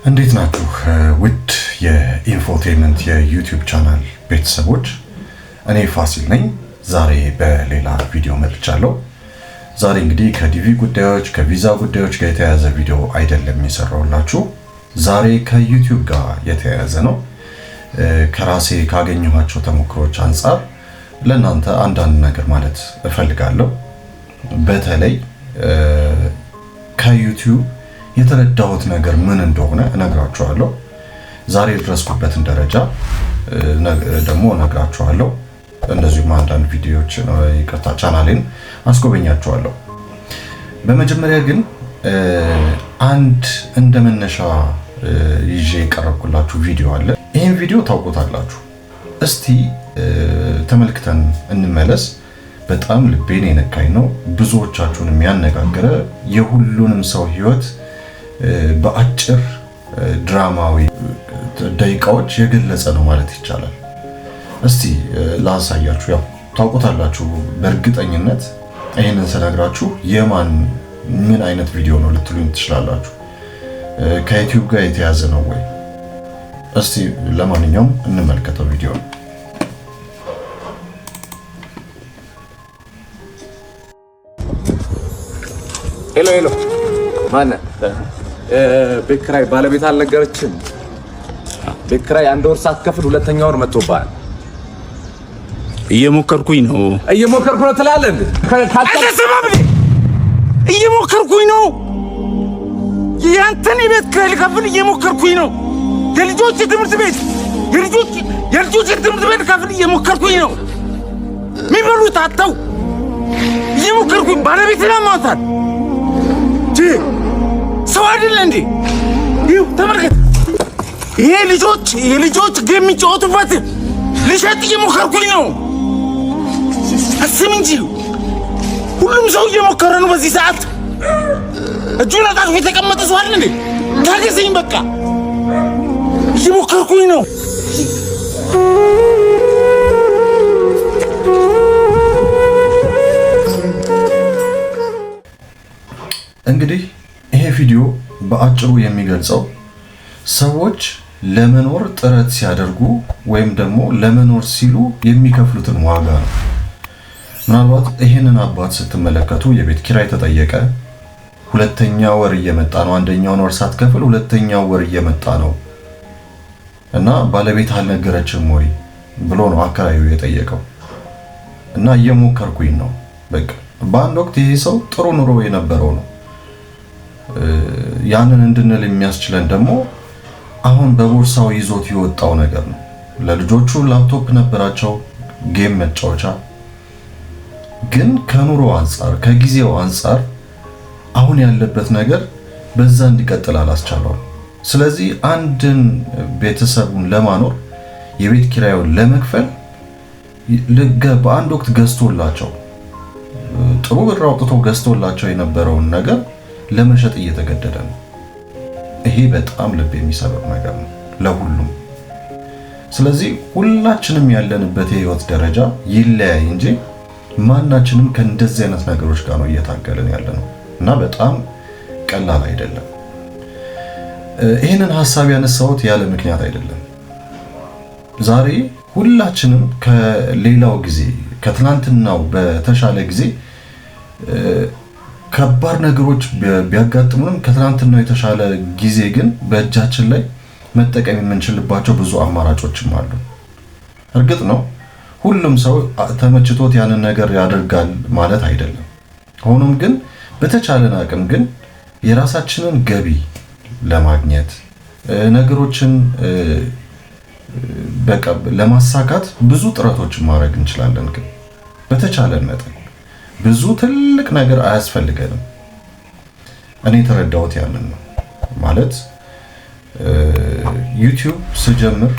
እንዴት ናችሁ ውድ የኢንፎቴይንመንት የዩቲዩብ ቻናል ቤተሰቦች? እኔ ፋሲል ነኝ። ዛሬ በሌላ ቪዲዮ መጥቻለሁ። ዛሬ እንግዲህ ከዲቪ ጉዳዮች ከቪዛ ጉዳዮች ጋር የተያያዘ ቪዲዮ አይደለም የሰራሁላችሁ። ዛሬ ከዩቲዩብ ጋር የተያያዘ ነው። ከራሴ ካገኘኋቸው ተሞክሮች አንፃር ለእናንተ አንዳንድ ነገር ማለት እፈልጋለሁ። በተለይ ከዩቲዩብ የተረዳሁት ነገር ምን እንደሆነ እነግራችኋለሁ። ዛሬ የደረስኩበትን ደረጃ ደግሞ እነግራችኋለሁ። እንደዚሁም አንዳንድ ቪዲዮዎች ይቅርታ ቻናሌን አስጎበኛችኋለሁ። በመጀመሪያ ግን አንድ እንደመነሻ ይዤ የቀረብኩላችሁ ቪዲዮ አለ። ይህን ቪዲዮ ታውቁታላችሁ። እስቲ ተመልክተን እንመለስ። በጣም ልቤን የነካኝ ነው። ብዙዎቻችሁን የሚያነጋግረ የሁሉንም ሰው ህይወት በአጭር ድራማዊ ደቂቃዎች የገለጸ ነው ማለት ይቻላል። እስቲ ላሳያችሁ። ያው ታውቁታላችሁ በእርግጠኝነት። ይህንን ስነግራችሁ የማን ምን አይነት ቪዲዮ ነው ልትሉኝ ትችላላችሁ። ከዩቲዩብ ጋር የተያዘ ነው ወይ? እስቲ ለማንኛውም እንመልከተው ቪዲዮ ነው። ሄሎ ሄሎ፣ ማነህ? ቤት ኪራይ ባለቤት አልነገረችም? ቤት ኪራይ አንድ ወር ሳትከፍል ሁለተኛ ወር መጥቶብሃል። እየሞከርኩኝ ነው ትላለህ እንዴ? እየሞከርኩኝ ነው። ያንተን የቤት ኪራይ ልከፍል እየሞከርኩኝ ነው። የልጆች ትምህርት ቤት ልከፍል እየሞከርኩኝ ነው። የሚበሉት አጥተው እየሞከርኩኝ። ባለቤትን አሟታል። ሰው አይደለ እንዴ? ይኸው ተመልከት። ይሄ የልጆች ጌም የሚጫወቱበት ልሸጥ እየሞከርኩኝ ነው። አስብ እንጂ ሁሉም ሰው እየሞከረ ነው በዚህ ሰዓት። እጁን አጣጥፎ የተቀመጠ ሰው አይደል እንዴ? ታገሰኝ በቃ። እየሞከርኩኝ ነው። እንግዲህ ይሄ ቪዲዮ በአጭሩ የሚገልጸው ሰዎች ለመኖር ጥረት ሲያደርጉ ወይም ደግሞ ለመኖር ሲሉ የሚከፍሉትን ዋጋ ነው። ምናልባት ይሄንን አባት ስትመለከቱ የቤት ኪራይ ተጠየቀ። ሁለተኛ ወር እየመጣ ነው። አንደኛውን ወር ሳትከፍል ሁለተኛው ወር እየመጣ ነው እና ባለቤት አልነገረችም ወይ ብሎ ነው አከራዩ የጠየቀው። እና እየሞከርኩኝ ነው በቃ። በአንድ ወቅት ይሄ ሰው ጥሩ ኑሮ የነበረው ነው። ያንን እንድንል የሚያስችለን ደግሞ አሁን በቦርሳው ይዞት የወጣው ነገር ነው። ለልጆቹ ላፕቶፕ ነበራቸው፣ ጌም መጫወቻ። ግን ከኑሮ አንፃር ከጊዜው አንፃር አሁን ያለበት ነገር በዛ እንዲቀጥል አላስቻለውም። ስለዚህ አንድን ቤተሰቡን ለማኖር የቤት ኪራዩን ለመክፈል በአንድ ወቅት ገዝቶላቸው ጥሩ ብር አውጥቶ ገዝቶላቸው የነበረውን ነገር ለመሸጥ እየተገደደ ነው። ይሄ በጣም ልብ የሚሰብር ነገር ነው ለሁሉም። ስለዚህ ሁላችንም ያለንበት የህይወት ደረጃ ይለያይ እንጂ ማናችንም ከእንደዚህ አይነት ነገሮች ጋር ነው እየታገልን ያለ ነው እና በጣም ቀላል አይደለም። ይህንን ሀሳብ ያነሳሁት ያለ ምክንያት አይደለም። ዛሬ ሁላችንም ከሌላው ጊዜ ከትናንትናው በተሻለ ጊዜ ከባድ ነገሮች ቢያጋጥሙንም ከትናንትናው የተሻለ ጊዜ ግን በእጃችን ላይ መጠቀም የምንችልባቸው ብዙ አማራጮችም አሉ። እርግጥ ነው ሁሉም ሰው ተመችቶት ያንን ነገር ያደርጋል ማለት አይደለም። ሆኖም ግን በተቻለን አቅም ግን የራሳችንን ገቢ ለማግኘት ነገሮችን በቃ ለማሳካት ብዙ ጥረቶችን ማድረግ እንችላለን። ግን በተቻለን መጠን ብዙ ትልቅ ነገር አያስፈልገንም። እኔ የተረዳሁት ያንን ነው። ማለት ዩቲዩብ ስጀምር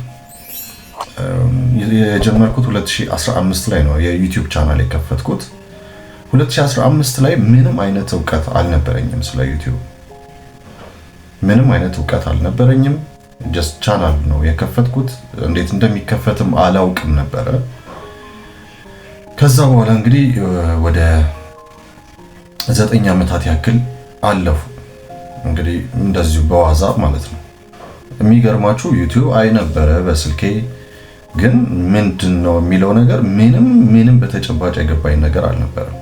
የጀመርኩት 2015 ላይ ነው የዩቲዩብ ቻናል የከፈትኩት። 2015 ላይ ምንም አይነት እውቀት አልነበረኝም ስለ ዩቲዩብ። ምንም አይነት እውቀት አልነበረኝም። ጀስት ቻናል ነው የከፈትኩት። እንዴት እንደሚከፈትም አላውቅም ነበረ። ከዛ በኋላ እንግዲህ ወደ 9 ዓመታት ያክል አለፉ። እንግዲህ እንደዚሁ በዋዛ ማለት ነው የሚገርማችሁ ዩቲዩብ አይ ነበረ በስልኬ ግን ምንድነው የሚለው ነገር ምንም በተጨባጭ የገባኝ ነገር አልነበረም።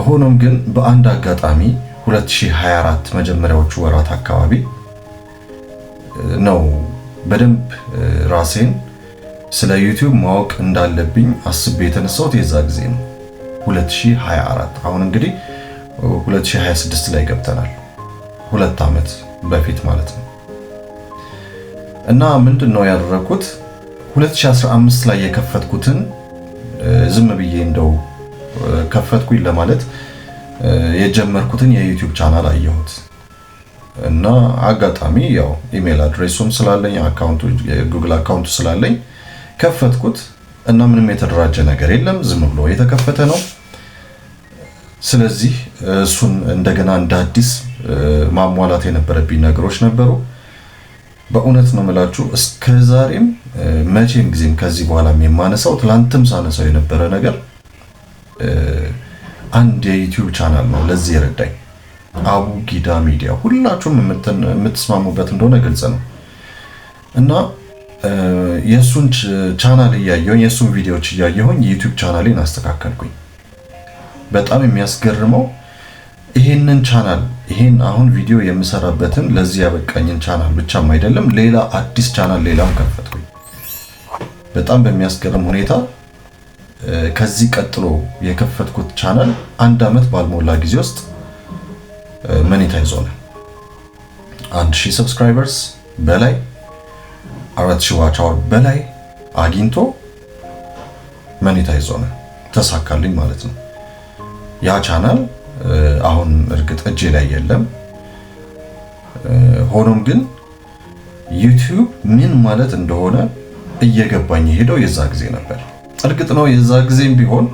ሆኖም ግን በአንድ አጋጣሚ 2024 መጀመሪያዎቹ ወራት አካባቢ ነው በደንብ ራሴን ስለ ዩቲዩብ ማወቅ እንዳለብኝ አስቤ የተነሳሁት የዛ ጊዜ ነው 2024። አሁን እንግዲህ 2026 ላይ ገብተናል፣ 2 ዓመት በፊት ማለት ነው። እና ምንድነው ያደረኩት 2015 ላይ የከፈትኩትን ዝም ብዬ እንደው ከፈትኩኝ ለማለት የጀመርኩትን የዩቲዩብ ቻናል አየሁት እና አጋጣሚ ያው ኢሜል አድሬሱም ስላለኝ አካውንቱ የጉግል አካውንቱ ስላለኝ ከፈትኩት እና ምንም የተደራጀ ነገር የለም፣ ዝም ብሎ የተከፈተ ነው። ስለዚህ እሱን እንደገና እንደ አዲስ ማሟላት የነበረብኝ ነገሮች ነበሩ። በእውነት ነው የምላችሁ እስከዛሬም መቼም ጊዜም ከዚህ በኋላም የማነሳው ትላንትም ሳነሳው የነበረ ነገር አንድ የዩቲዩብ ቻናል ነው ለዚህ የረዳኝ አቡጊዳ ሚዲያ። ሁላችሁም የምትስማሙበት እንደሆነ ግልጽ ነው እና የሱን ቻናል እያየሁኝ የሱን ቪዲዮዎች እያየሁኝ ዩቲዩብ ቻናሌን አስተካከልኩኝ። በጣም የሚያስገርመው ይሄንን ቻናል ይሄን አሁን ቪዲዮ የምሰራበትን ለዚህ ያበቃኝን ቻናል ብቻም አይደለም ሌላ አዲስ ቻናል ሌላም ከፈትኩኝ። በጣም በሚያስገርም ሁኔታ ከዚህ ቀጥሎ የከፈትኩት ቻናል 1 ዓመት ባልሞላ ጊዜ ውስጥ ሞኔታይዝ ሆነ። 1000 ሰብስክራይበርስ በላይ 4000 ዋች አወር በላይ አግኝቶ ሞኔታይዝ ሆነ፣ ተሳካልኝ ማለት ነው። ያ ቻናል አሁን እርግጥ እጄ ላይ የለም። ሆኖም ግን ዩቲዩብ ምን ማለት እንደሆነ እየገባኝ ሄደው የዛ ጊዜ ነበር። እርግጥ ነው የዛ ጊዜም ቢሆን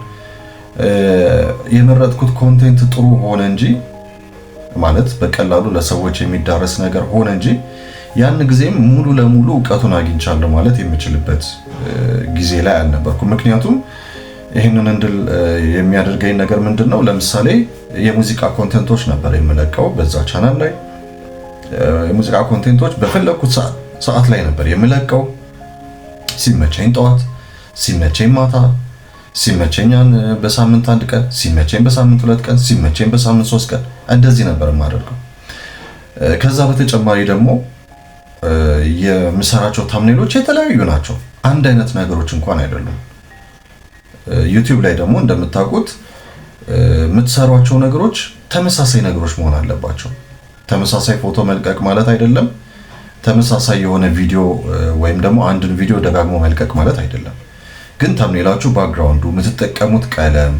የመረጥኩት ኮንቴንት ጥሩ ሆነ እንጂ ማለት በቀላሉ ለሰዎች የሚዳረስ ነገር ሆነ እንጂ ያን ጊዜም ሙሉ ለሙሉ ዕውቀቱን አግኝቻለሁ ማለት የምችልበት ጊዜ ላይ አልነበርኩም። ምክንያቱም ይህንን እንድል የሚያደርገኝ ነገር ምንድነው? ለምሳሌ የሙዚቃ ኮንቴንቶች ነበር የምለቀው በዛ ቻናል ላይ። የሙዚቃ ኮንቴንቶች በፈለኩት ሰዓት ላይ ነበር የምለቀው። ሲመቸኝ ጠዋት፣ ሲመቸኝ ማታ፣ ሲመቸኝ በሳምንት 1 ቀን፣ ሲመቸኝ በሳምንት 2 ቀን፣ ሲመቸኝ በሳምንት 3 ቀን እንደዚህ ነበር የማደርገው። ከዛ በተጨማሪ ደግሞ የምሰራቸው ታምኔሎች የተለያዩ ናቸው። አንድ አይነት ነገሮች እንኳን አይደሉም። ዩቲዩብ ላይ ደግሞ እንደምታውቁት የምትሰሯቸው ነገሮች ተመሳሳይ ነገሮች መሆን አለባቸው። ተመሳሳይ ፎቶ መልቀቅ ማለት አይደለም። ተመሳሳይ የሆነ ቪዲዮ ወይም ደግሞ አንድን ቪዲዮ ደጋግሞ መልቀቅ ማለት አይደለም። ግን ታምኔላችሁ፣ ባክግራውንዱ፣ የምትጠቀሙት ቀለም፣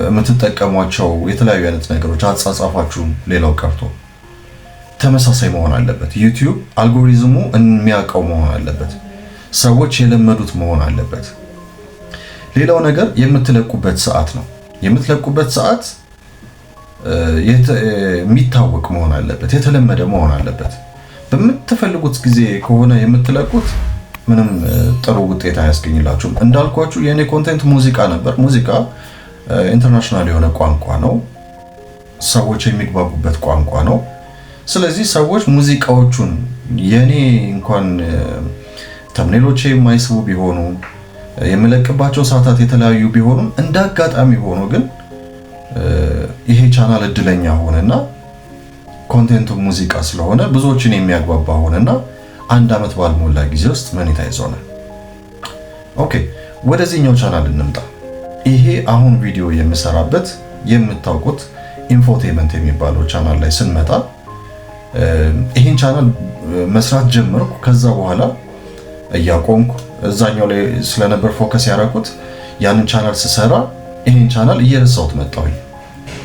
የምትጠቀሟቸው የተለያዩ አይነት ነገሮች፣ አጻጻፋችሁ ሌላው ቀርቶ ተመሳሳይ መሆን አለበት። ዩቲዩብ አልጎሪዝሙ የሚያውቀው መሆን አለበት። ሰዎች የለመዱት መሆን አለበት። ሌላው ነገር የምትለቁበት ሰዓት ነው። የምትለቁበት ሰዓት የሚታወቅ መሆን አለበት፣ የተለመደ መሆን አለበት። በምትፈልጉት ጊዜ ከሆነ የምትለቁት ምንም ጥሩ ውጤት አያስገኝላችሁም። እንዳልኳችሁ የኔ ኮንቴንት ሙዚቃ ነበር። ሙዚቃ ኢንተርናሽናል የሆነ ቋንቋ ነው፣ ሰዎች የሚግባቡበት ቋንቋ ነው። ስለዚህ ሰዎች ሙዚቃዎቹን የኔ እንኳን ተምኔሎቼ የማይስቡ ቢሆኑ የምለቅባቸው ሰዓታት የተለያዩ ቢሆኑም እንደ አጋጣሚ ሆኖ ግን ይሄ ቻናል እድለኛ ሆነና ኮንቴንቱ ሙዚቃ ስለሆነ ብዙዎችን የሚያግባባ ሆነና 1 ዓመት ባልሞላ ጊዜ ውስጥ ሞኔታይዝ ሆነ። ኦኬ፣ ወደዚህኛው ቻናል እንምጣ። ይሄ አሁን ቪዲዮ የምሰራበት የምታውቁት ኢንፎቴመንት የሚባለው ቻናል ላይ ስንመጣ ይሄን ቻናል መስራት ጀመርኩ። ከዛ በኋላ እያቆምኩ እዛኛው ላይ ስለነበር ፎከስ ያደረኩት ያንን ቻናል ስሰራ ይሄን ቻናል እየረሳሁት መጣሁኝ።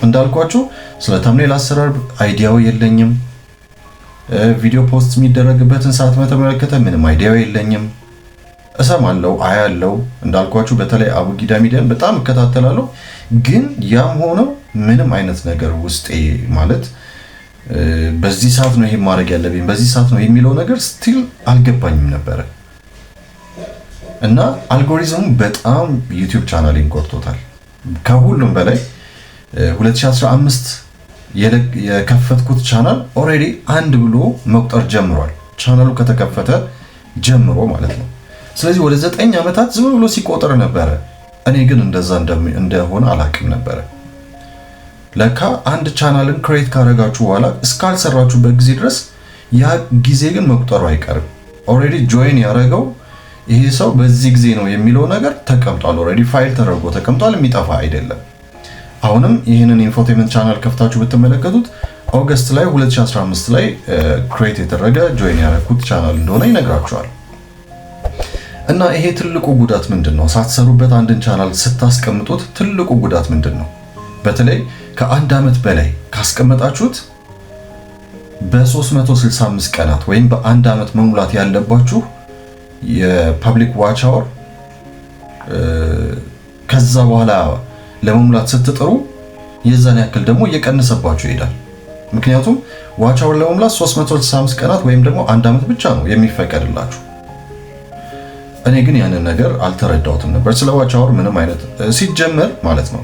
እንዳልኳችሁ ስለ ተምኔል አሰራር አይዲያው የለኝም። ቪዲዮ ፖስት የሚደረግበትን ሰዓት በተመለከተ ምንም አይዲያው የለኝም። እሰማለሁ፣ አያለሁ። እንዳልኳችሁ በተለይ አቡጊዳ ሚዲያን በጣም እከታተላለሁ። ግን ያም ሆኖ ምንም አይነት ነገር ውስጤ ማለት በዚህ ሰዓት ነው ይሄ ማድረግ ያለብኝ በዚህ ሰዓት ነው የሚለው ነገር ስቲል አልገባኝም ነበረ እና አልጎሪዝሙ በጣም ዩቲዩብ ቻናሌን ቆርጦታል። ከሁሉም በላይ 2015 የከፈትኩት ቻናል ኦልሬዲ 1 ብሎ መቁጠር ጀምሯል። ቻናሉ ከተከፈተ ጀምሮ ማለት ነው። ስለዚህ ወደ 9 ዓመታት ዝም ብሎ ሲቆጥር ነበረ። እኔ ግን እንደዛ እንደሆነ አላውቅም ነበረ። ለካ አንድ ቻናልን ክሬት ካረጋችሁ በኋላ እስካልሰራችሁበት ጊዜ ድረስ ያ ጊዜ ግን መቁጠሩ አይቀርም። ኦልሬዲ ጆይን ያደረገው ይሄ ሰው በዚህ ጊዜ ነው የሚለው ነገር ተቀምጧል። ኦልሬዲ ፋይል ተደርጎ ተቀምጧል። የሚጠፋ አይደለም። አሁንም ይህንን ኢንፎቴመንት ቻናል ከፍታችሁ ብትመለከቱት ኦገስት ላይ 2015 ላይ ክሬት የተደረገ ጆይን ያደረኩት ቻናል እንደሆነ ይነግራችኋል። እና ይሄ ትልቁ ጉዳት ምንድነው? ሳትሰሩበት አንድን ቻናል ስታስቀምጡት ትልቁ ጉዳት ምንድነው? በተለይ ከ1 ዓመት በላይ ካስቀመጣችሁት በ365 ቀናት ወይም በ1 ዓመት መሙላት ያለባችሁ የፐብሊክ ዋች አወር ከዛ በኋላ ለመሙላት ስትጥሩ የዛን ያክል ደግሞ እየቀነሰባችሁ ይሄዳል። ምክንያቱም ዋች አወር ለመሙላት 365 ቀናት ወይም ደግሞ 1 ዓመት ብቻ ነው የሚፈቀድላችሁ። እኔ ግን ያንን ነገር አልተረዳሁትም ነበር። ስለ ዋች አወር ምንም አይነት ሲጀመር ማለት ነው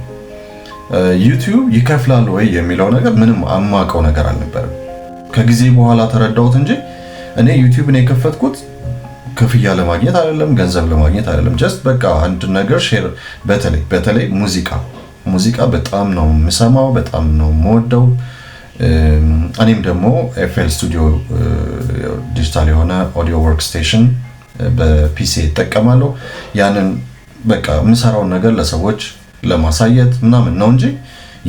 ዩቲዩብ ይከፍላል ወይ የሚለው ነገር ምንም አማቀው ነገር አልነበረም። ከጊዜ በኋላ ተረዳሁት እንጂ እኔ ዩቲዩብን የከፈትኩት ክፍያ ለማግኘት አይደለም፣ ገንዘብ ለማግኘት አይደለም። ጀስት በቃ አንድ ነገር ሼር በተለይ ሙዚቃ በጣም ነው የምሰማው፣ በጣም ነው የምወደው። እኔም ደግሞ ኤፍኤል ስቱዲዮ ዲጂታል የሆነ ኦዲዮ ወርክ ስቴሽን በፒሲ እጠቀማለሁ። ያንን በቃ የምሰራውን ነገር ለሰዎች ለማሳየት ምናምን ነው እንጂ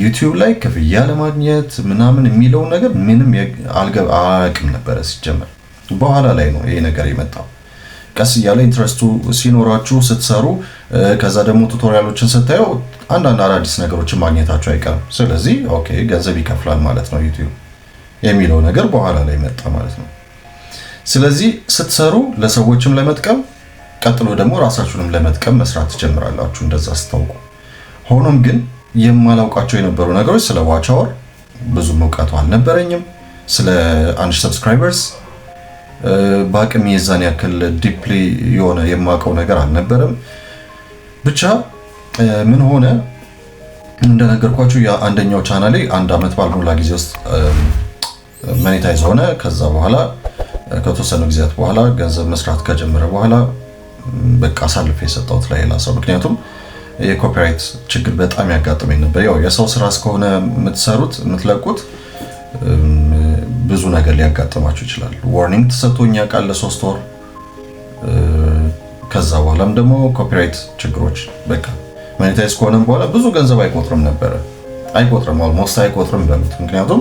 ዩቲዩብ ላይ ክፍያ ለማግኘት ምናምን የሚለው ነገር ምንም አላውቅም ነበረ ሲጀመር። በኋላ ላይ ነው ይሄ ነገር የመጣው። ቀስ እያለ ኢንትረስቱ ሲኖራችሁ ስትሰሩ፣ ከዛ ደግሞ ቱቶሪያሎችን ስታዩ አንዳንድ አዳዲስ ነገሮችን ማግኘታችሁ አይቀርም። ስለዚህ ኦኬ ገንዘብ ይከፍላል ማለት ነው ዩቲዩብ የሚለው ነገር በኋላ ላይ መጣ ማለት ነው። ስለዚህ ስትሰሩ ለሰዎችም ለመጥቀም ቀጥሎ ደግሞ ራሳችሁንም ለመጥቀም መስራት ትጀምራላችሁ እንደዛ ስታውቁ። ሆኖም ግን የማላውቃቸው የነበሩ ነገሮች ስለ ዋች አወር ብዙ እውቀቱ አልነበረኝም። ስለ 1000 ሰብስክራይበርስ በአቅም የዛን ያክል ዲፕሊ የሆነ የማውቀው ነገር አልነበረም። ብቻ ምን ሆነ እንደነገርኳችሁ የአንደኛው ቻናሌ 1 ዓመት ባልሞላ ጊዜ ውስጥ ሞኔታይዝ ሆነ። ከዛ በኋላ ከተወሰኑ ጊዜያት በኋላ ገንዘብ መስራት ከጀመረ በኋላ በቃ አሳልፌ የሰጠሁት ለሌላ ሰው። ምክንያቱም የኮፒራይት ችግር በጣም ያጋጥመኝ ነበር። ያው የሰው ስራ እስከሆነ የምትሰሩት የምትለቁት ብዙ ነገር ሊያጋጥማችሁ ይችላል። ዋርኒንግ ተሰጥቶኝ ያውቃል ለ3 ወር። ከዛ በኋላም ደግሞ ኮፒራይት ችግሮች በቃ ሞኔታይዝ ከሆነም በኋላ ብዙ ገንዘብ አይቆጥርም ነበረ። ኦልሞስት አይቆጥርም በሉት። ምክንያቱም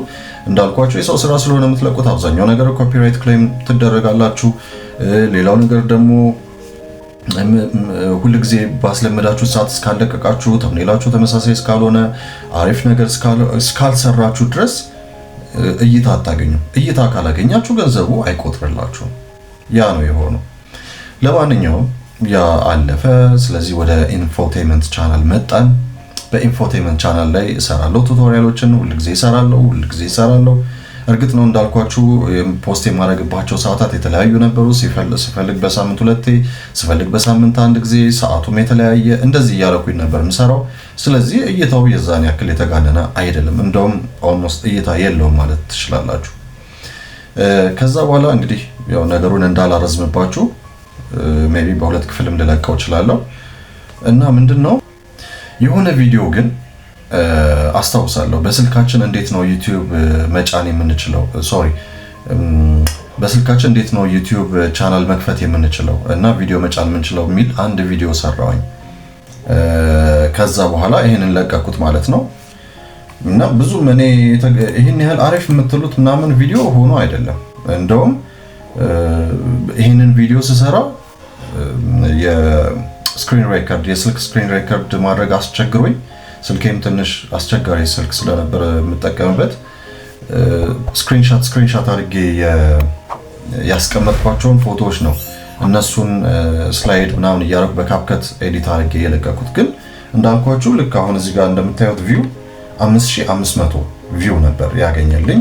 እንዳልኳችሁ የሰው ስራ ስለሆነ የምትለቁት አብዛኛው ነገር ኮፒራይት ክሌም ትደረጋላችሁ። ሌላው ነገር ደግሞ ሁሉ ጊዜ ባስለመዳችሁ ሰዓት እስካለቀቃችሁ ተምኔላችሁ ተመሳሳይ እስካልሆነ አሪፍ ነገር እስካልሰራችሁ ድረስ እይታ አታገኙም። እይታ ካላገኛችሁ ገንዘቡ አይቆጥርላችሁም። ያ ነው የሆነው። ለማንኛውም ያ አለፈ። ስለዚህ ወደ ኢንፎቴመንት ቻናል መጣን። በኢንፎቴመንት ቻናል ላይ እሰራለሁ፣ ቱቶሪያሎችን ሁልጊዜ እሰራለሁ። እርግጥ ነው እንዳልኳችሁ ፖስት የማድረግባቸው ሰዓታት የተለያዩ ነበሩ። ስፈልግ በሳምንት 2፣ ስፈልግ በሳምንት 1 ጊዜ፣ ሰዓቱም የተለያየ እንደዚህ እያለኩኝ ነበር የምሰራው። ስለዚህ እይታው የዛን ያክል የተጋነነ አይደለም። እንደውም ኦልሞስት እይታ የለውም ማለት ትችላላችሁ። ከዛ በኋላ እንግዲህ ያው ነገሩን እንዳላረዝምባችሁ ሜቢ በ2 ክፍልም ልለቀው እችላለሁ እና ምንድነው የሆነ ቪዲዮ ግን አስታውሳለሁ። በስልካችን እንዴት ነው ዩቲዩብ መጫን የምንችለው? በስልካችን እንዴት ነው ዩቲዩብ ቻናል መክፈት የምንችለው እና ቪዲዮ መጫን የምንችለው የሚል አንድ ቪዲዮ ሰራሁኝ። ከዛ በኋላ ይሄንን ለቀኩት ማለት ነው። እና ብዙም እኔ ይሄን ያህል አሪፍ የምትሉት ምናምን ቪዲዮ ሆኖ አይደለም። እንደውም ይሄንን ቪዲዮ ስሰራ የስክሪን ሬከርድ የስልክ ስክሪን ሬከርድ ማድረግ አስቸግሮኝ፣ ስልኬም ትንሽ አስቸጋሪ ስልክ ስለነበረ የምጠቀምበት ስክሪንሻት አድርጌ ያስቀመጥኳቸውን ፎቶዎች ነው እነሱን ስላይድ ምናምን እያደረኩ በካፕከት ኤዲት አድርጌ የለቀኩት። ግን እንዳልኳችሁ ልክ አሁን እዚህ ጋር እንደምታዩት ቪው 5500 ቪው ነበር ያገኘልኝ።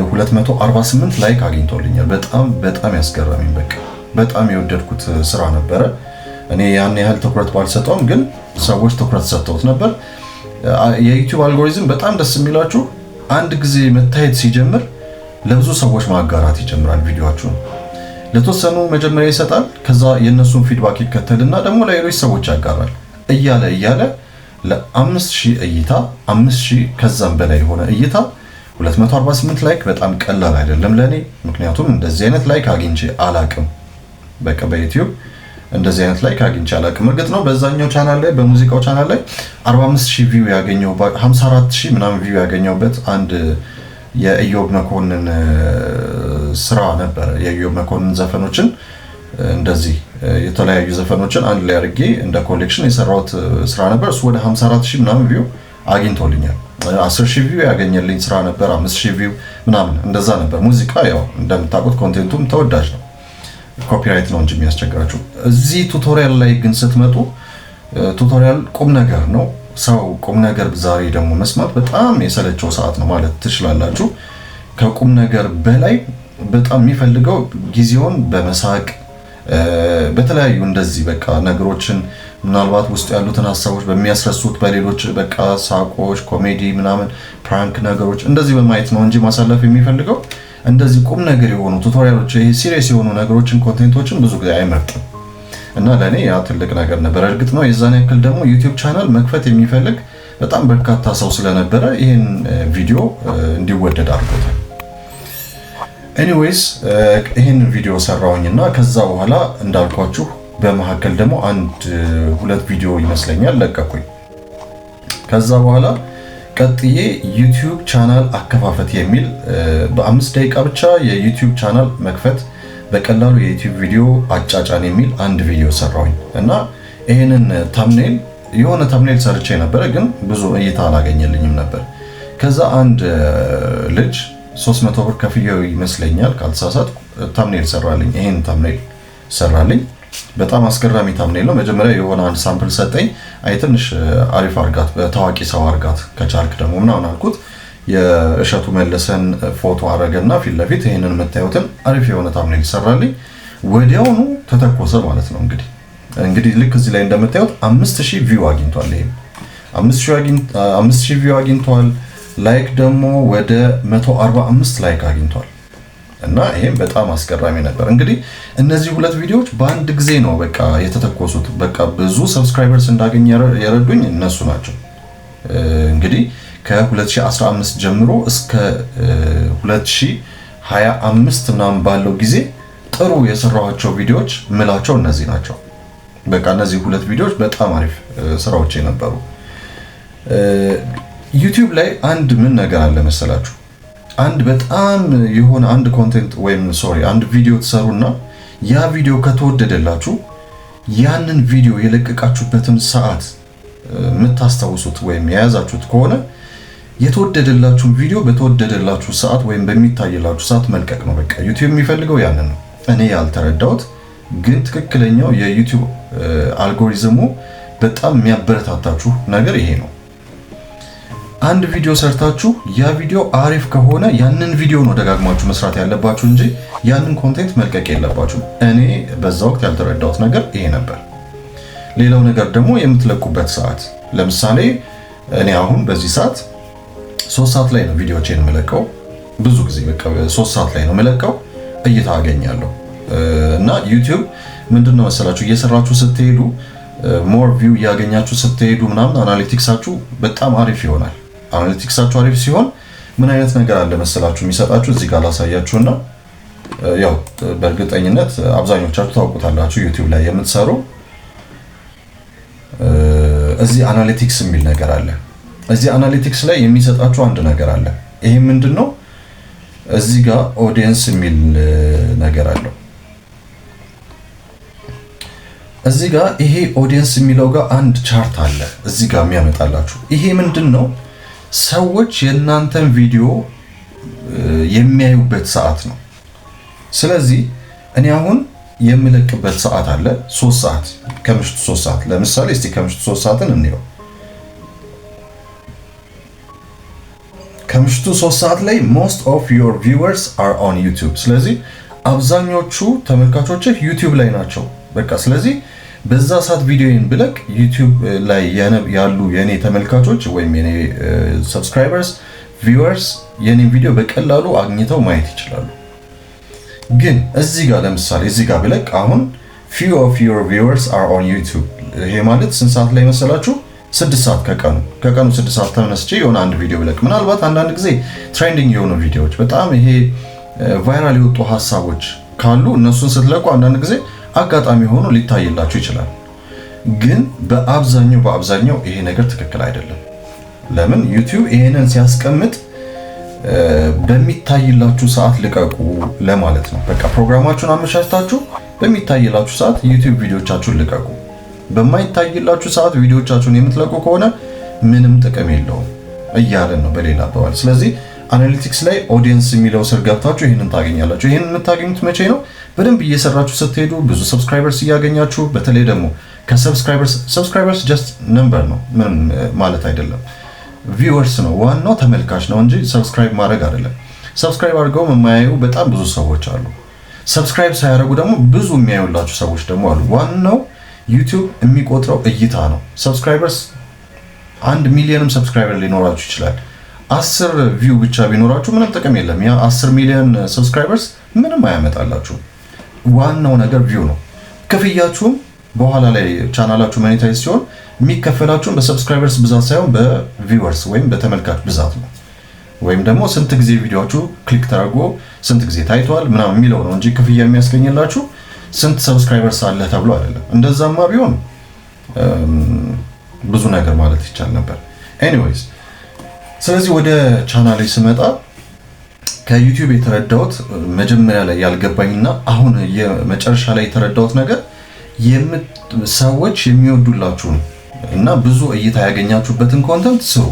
248 ላይክ አግኝቶልኛል። በጣም ያስገረመኝ በቃ በጣም የወደድኩት ስራ ነበረ። እኔ ያን ያህል ትኩረት ባልሰጠውም ግን ሰዎች ትኩረት ሰጥተውት ነበር። የዩቲዩብ አልጎሪዝም በጣም ደስ የሚላችሁ አንድ ጊዜ መታየት ሲጀምር ለብዙ ሰዎች ማጋራት ይጀምራል። ቪዲዮአችሁን ለተወሰኑ መጀመሪያ ይሰጣል፣ ከዛ የነሱን ፊድባክ ይከተልና ደግሞ ለሌሎች ሰዎች ያጋራል እያለ ለ5000 እይታ 5000 ከዛም በላይ የሆነ እይታ 248 ላይክ በጣም ቀላል አይደለም ለኔ። ምክንያቱም እንደዚህ አይነት ላይክ አግኝቼ አላቅም። በቃ በዩቲዩብ እንደዚህ አይነት ላይክ አግኝቼ አላቅም። እርግጥ ነው በዛኛው ቻናል ላይ በሙዚቃው ቻናል ላይ 45000 ቪው ያገኘሁበት 54000 ምናምን ቪው ያገኘሁበት አንድ የኢዮብ መኮንን ስራ ነበር። የኢዮብ መኮንን ዘፈኖችን እንደዚህ የተለያዩ ዘፈኖችን አንድ ላይ አድርጌ እንደ ኮሌክሽን የሰራሁት ስራ ነበር። እሱ ወደ 54000 ምናምን ቪው አግኝቶልኛል። 10000 ቪው ያገኘልኝ ስራ ነበር። 5000 ቪው ምናምን እንደዛ ነበር። ሙዚቃ ያው እንደምታውቁት ኮንቴንቱም ተወዳጅ ነው። ኮፒራይት ነው እንጂ የሚያስቸግራችሁ። እዚህ ቱቶሪያል ላይ ግን ስትመጡ ቱቶሪያል ቁም ነገር ነው። ሰው ቁም ነገር ዛሬ ደግሞ መስማት በጣም የሰለቸው ሰዓት ነው ማለት ትችላላችሁ። ከቁም ነገር በላይ በጣም የሚፈልገው ጊዜውን በመሳቅ በተለያዩ እንደዚህ በቃ ነገሮችን ምናልባት ውስጥ ያሉትን ሀሳቦች በሚያስረሱት በሌሎች በቃ ሳቆች፣ ኮሜዲ ምናምን ፕራንክ ነገሮች እንደዚህ በማየት ነው እንጂ ማሳለፍ የሚፈልገው እንደዚህ ቁም ነገር የሆኑ ቱቶሪያሎች፣ ይሄ ሲሪየስ የሆኑ ነገሮችን ኮንቴንቶችን ብዙ ጊዜ አይመርጥም። እና ለኔ ያ ትልቅ ነገር ነበር። እርግጥ ነው የዛን ያክል ደግሞ ዩቲዩብ ቻናል መክፈት የሚፈልግ በጣም በርካታ ሰው ስለነበረ ይሄን ቪዲዮ እንዲወደድ አድርጎታል። ኤኒዌይስ ይሄን ቪዲዮ ሰራውኝና ከዛ በኋላ እንዳልኳችሁ በመሀከል ደግሞ አንድ ሁለት ቪዲዮ ይመስለኛል ለቀኩኝ። ከዛ በኋላ ቀጥዬ ዩቲዩብ ቻናል አከፋፈት የሚል በ5 ደቂቃ ብቻ የዩቲዩብ ቻናል መክፈት በቀላሉ የዩቲዩብ ቪዲዮ አጫጫን የሚል አንድ ቪዲዮ ሰራውኝ እና ይሄንን ታምኔል የሆነ ታምኔል ሰርቼ ነበር፣ ግን ብዙ እይታ አላገኘልኝም ነበር። ከዛ አንድ ልጅ 300 ብር ከፍዬው ይመስለኛል ካልተሳሳት ታምኔል ሰራልኝ። ይሄን ታምኔል ሰራልኝ። በጣም አስገራሚ ታምኔል ነው። መጀመሪያ የሆነ አንድ ሳምፕል ሰጠኝ። አይ ትንሽ አሪፍ አርጋት፣ በታዋቂ ሰው አርጋት ከቻልክ ደግሞ ምናምን አልኩት። የእሸቱ መለሰን ፎቶ አረገና ፊት ለፊት ይሄንን የምታዩትን አሪፍ የሆነ ታምኔል ሰራልኝ። ወዲያውኑ ተተኮሰ ማለት ነው። እንግዲህ ልክ እዚህ ላይ እንደምታዩት 5000 ቪው አግኝቷል። ይሄ 5000 ቪው አግኝቷል። ላይክ ደግሞ ወደ 145 ላይክ አግኝቷል እና ይሄም በጣም አስገራሚ ነበር። እንግዲህ እነዚህ ሁለት ቪዲዮዎች በአንድ ጊዜ ነው በቃ የተተኮሱት። በቃ ብዙ ሰብስክራይበርስ እንዳገኝ የረዱኝ እነሱ ናቸው። እንግዲህ ከ2015 ጀምሮ እስከ 2025 ምናምን ባለው ጊዜ ጥሩ የሰራኋቸው ቪዲዮዎች ምላቸው እነዚህ ናቸው። በቃ እነዚህ ሁለት ቪዲዮዎች በጣም አሪፍ ስራዎች ነበሩ። ዩቲዩብ ላይ አንድ ምን ነገር አለ መሰላችሁ? አንድ በጣም የሆነ አንድ ኮንቴንት ወይም አንድ ቪዲዮ ትሰሩና ያ ቪዲዮ ከተወደደላችሁ ያንን ቪዲዮ የለቀቃችሁበትን ሰዓት የምታስታውሱት ወይም የያዛችሁት ከሆነ የተወደደላችሁ ቪዲዮ በተወደደላችሁ ሰዓት ወይም በሚታይላችሁ ሰዓት መልቀቅ ነው። በቃ ዩቲዩብ የሚፈልገው ያንን ነው። እኔ ያልተረዳሁት ግን ትክክለኛው የዩቲዩብ አልጎሪዝሙ በጣም የሚያበረታታችሁ ነገር ይሄ ነው። አንድ ቪዲዮ ሰርታችሁ ያ ቪዲዮ አሪፍ ከሆነ ያንን ቪዲዮ ነው ደጋግማችሁ መስራት ያለባችሁ እንጂ ያንን ኮንቴንት መልቀቅ የለባችሁ። እኔ በዛ ወቅት ያልተረዳሁት ነገር ይሄ ነበር። ሌላው ነገር ደግሞ የምትለቁበት ሰዓት፣ ለምሳሌ እኔ አሁን በዚህ ሰዓት 3 ሰዓት ላይ ነው ቪዲዮዎችን የምለቀው። ብዙ ጊዜ በቃ 3 ሰዓት ላይ ነው የምለቀው፣ እይታ አገኛለሁ። እና ዩቲዩብ ምንድነው መሰላችሁ እየሰራችሁ ስትሄዱ ሞር ቪው እያገኛችሁ ስትሄዱ ምናምን አናሊቲክሳችሁ በጣም አሪፍ ይሆናል። አናሊቲክሳችሁ አሪፍ ሲሆን ምን አይነት ነገር አለ መሰላችሁ የሚሰጣችሁ እዚህ ጋር ላሳያችሁና ያው በእርግጠኝነት አብዛኞቻችሁ ታውቁታላችሁ ዩቲዩብ ላይ የምትሰሩ እዚህ አናሊቲክስ የሚል ነገር አለ። እዚህ አናሊቲክስ ላይ የሚሰጣችሁ አንድ ነገር አለ። ይሄ ምንድነው? እዚህ ጋር ኦዲየንስ የሚል ነገር አለው። እዚህ ጋር ይሄ ኦዲየንስ የሚለው ጋር አንድ ቻርት አለ እዚህ ጋር የሚያመጣላችሁ። ይሄ ምንድነው? ሰዎች የእናንተን ቪዲዮ የሚያዩበት ሰዓት ነው። ስለዚህ እኔ አሁን የምለቅበት ሰዓት አለ 3 ሰዓት፣ ከምሽቱ 3 ሰዓት። ለምሳሌ እስቲ ከምሽቱ 3 ሰዓትን እንየው። ከምሽቱ 3 ሰዓት ላይ most of your viewers are on YouTube። ስለዚህ አብዛኞቹ ተመልካቾችህ ዩቲዩብ ላይ ናቸው። በቃ ስለዚህ በዛ ሰዓት ቪዲዮን ብለቅ ዩቲዩብ ላይ ያሉ የኔ ተመልካቾች ወይም የኔ ሰብስክራይበርስ ቪውወርስ የኔን ቪዲዮ በቀላሉ አግኝተው ማየት ይችላሉ። ግን እዚህ ጋር ለምሳሌ እዚህ ጋር ብለቅ አሁን few of your viewers are on YouTube ይሄ ማለት ስንት ሰዓት ላይ መሰላችሁ? 6 ሰዓት ከቀኑ 6 ሰዓት ተነስቼ የሆነ አንድ ቪዲዮ ብለቅ ምናልባት አንዳንድ ጊዜ ትሬንዲንግ የሆኑ ቪዲዮዎች በጣም ይሄ ቫይራል የወጡ ሐሳቦች ካሉ እነሱን ስትለቁ አንዳንድ ጊዜ አጋጣሚ ሆኖ ሊታይላችሁ ይችላል። ግን በአብዛኛው ይሄ ነገር ትክክል አይደለም። ለምን YouTube ይሄንን ሲያስቀምጥ በሚታይላችሁ ሰዓት ልቀቁ ለማለት ነው። በቃ ፕሮግራማችሁን አመቻችታችሁ በሚታይላችሁ ሰዓት YouTube ቪዲዮቻችሁን ልቀቁ። በማይታይላችሁ ሰዓት ቪዲዮቻችሁን የምትለቁ ከሆነ ምንም ጥቅም የለውም እያለን ነው በሌላ አባባል። ስለዚህ አናሊቲክስ ላይ ኦዲየንስ የሚለው ስር ገብታችሁ ይሄንን ታገኛላችሁ። ይሄንን የምታገኙት መቼ ነው? በደንብ እየሰራችሁ ስትሄዱ ብዙ ሰብስክራይበርስ እያገኛችሁ፣ በተለይ ደግሞ ሰብስክራይበርስ ጀስት ነምበር ነው፣ ምንም ማለት አይደለም። ቪውወርስ ነው ዋናው፣ ተመልካች ነው እንጂ ሰብስክራይብ ማድረግ አይደለም። ሰብስክራይብ አድርገው የማያዩ በጣም ብዙ ሰዎች አሉ። ሰብስክራይብ ሳያደርጉ ደግሞ ብዙ የሚያዩላችሁ ሰዎች ደግሞ አሉ። ዋናው ዩቲዩብ የሚቆጥረው እይታ ነው። ሰብስክራይበርስ 1 ሚሊዮንም ሰብስክራይበር ሊኖራችሁ ይችላል። 10 ቪው ብቻ ቢኖራችሁ ምንም ጥቅም የለም። ያ 10 ሚሊዮን ሰብስክራይበርስ ምንም አያመጣላችሁ። ዋናው ነገር ቪው ነው። ክፍያችሁም በኋላ ላይ ቻናላችሁ ሞኔታይዝ ሲሆን የሚከፈላችሁም በሰብስክራይበርስ ብዛት ሳይሆን በቪውወርስ ወይም በተመልካች ብዛት ነው። ወይም ደግሞ ስንት ጊዜ ቪዲዮአችሁ ክሊክ ተደርጎ ስንት ጊዜ ታይቷል ምናምን የሚለው ነው እንጂ ክፍያ የሚያስገኝላችሁ ስንት ሰብስክራይበርስ አለ ተብሎ አይደለም። እንደዛማ ቢሆን ብዙ ነገር ማለት ይቻል ነበር። ኤኒዌይስ ስለዚህ ወደ ቻናሌ ስመጣ ከዩቲዩብ የተረዳሁት መጀመሪያ ላይ ያልገባኝና አሁን የመጨረሻ ላይ የተረዳሁት ነገር ሰዎች የሚወዱላችሁን እና ብዙ እይታ ያገኛችሁበትን ኮንተንት ስሩ።